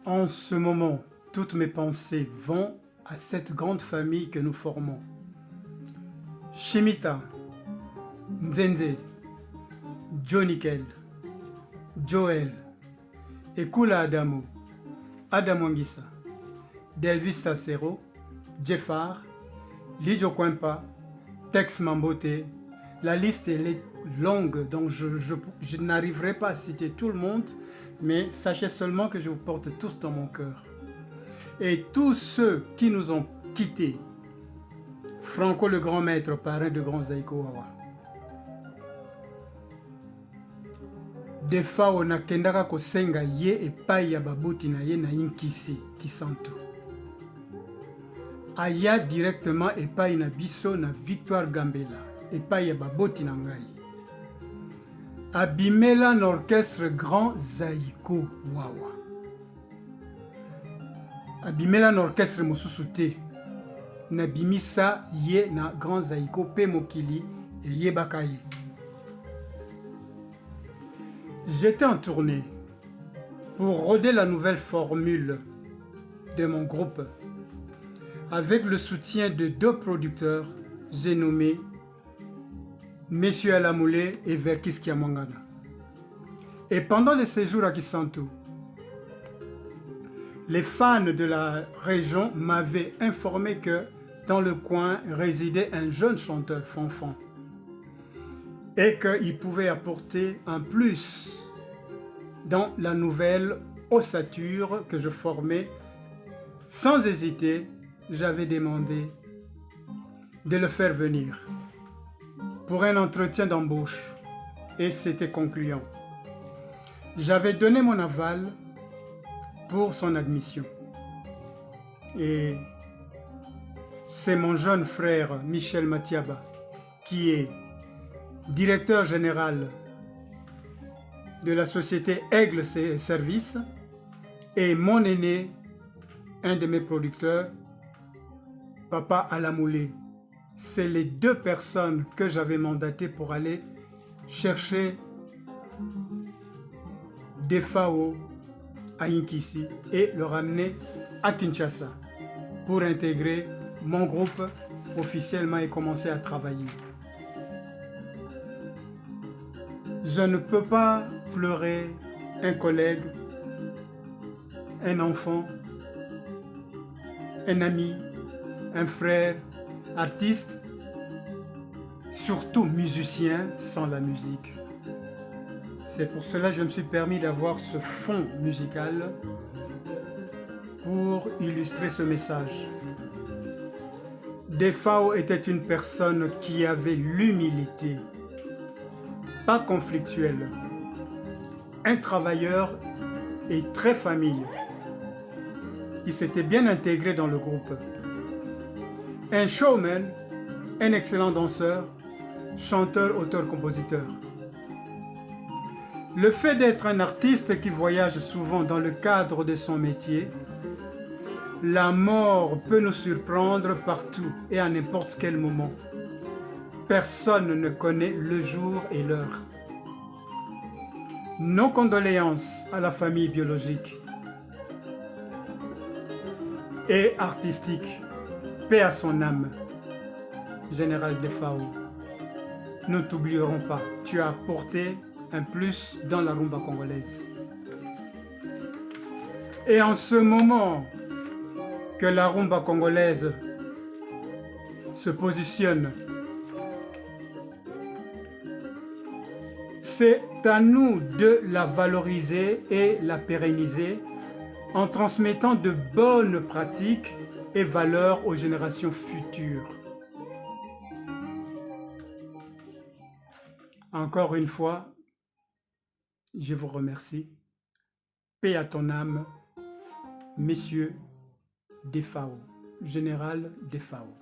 En ce moment, toutes mes pensées vont à cette grande famille que nous formons. Shimita, Nzenze, Jonikel, Joel, Ekula Adamu, Adam Wangisa, Delvis Tassero, Jeffar, Lidjo Kwempa, Tex Mambote. La liste est longue, donc je n'arriverai pas à citer tout le monde, mais sachez seulement que je vous porte tous dans mon cœur. Et tous ceux qui nous ont quittés, Franco le grand maître, parrain de Grand Zaïko Wawa. Defa ona kendaka kosenga ye epai ya babuti na ye na Inkisi, Kisantu. Aya directement epai na biso na Victoire Gambela, epai ya baboti na ngai. Abimela l'orchestre Grand Zaïko Wawa. Abimela l'orchestre mosusu te. Na bimisa ye na Grand Zaïko pe mokili et ye bakaye. J'étais en tournée pour roder la nouvelle formule de mon groupe avec le soutien de deux producteurs, j'ai nommé Monsieur Alamoulé et Verkis Kiamangana. Et pendant le séjour à Kisantu, les fans de la région m'avaient informé que dans le coin résidait un jeune chanteur Fanfan et qu'il pouvait apporter un plus dans la nouvelle ossature que je formais. Sans hésiter, j'avais demandé de le faire venir pour un entretien d'embauche et c'était concluant. J'avais donné mon aval pour son admission. Et c'est mon jeune frère Michel Matiaba qui est directeur général de la société Aigle Services et mon aîné, un de mes producteurs, Papa Alamoulé. C'est les deux personnes que j'avais mandatées pour aller chercher des FAO à Inkisi et le ramener à Kinshasa pour intégrer mon groupe officiellement et commencer à travailler. Je ne peux pas pleurer un collègue, un enfant, un ami, un frère, artiste, surtout musicien sans la musique. C'est pour cela que je me suis permis d'avoir ce fond musical pour illustrer ce message. Defao était une personne qui avait l'humilité, pas conflictuelle, un travailleur et très familier. Il s'était bien intégré dans le groupe. Un showman, un excellent danseur, chanteur, auteur, compositeur. Le fait d'être un artiste qui voyage souvent dans le cadre de son métier, la mort peut nous surprendre partout et à n'importe quel moment. Personne ne connaît le jour et l'heure. Nos condoléances à la famille biologique et artistique. Paix à son âme, Général Defao. Nous ne t'oublierons pas. Tu as apporté un plus dans la rumba congolaise. Et en ce moment que la rumba congolaise se positionne, c'est à nous de la valoriser et la pérenniser en transmettant de bonnes pratiques et valeurs aux générations futures. Encore une fois, je vous remercie. Paix à ton âme, messieurs Defao, Général Defao.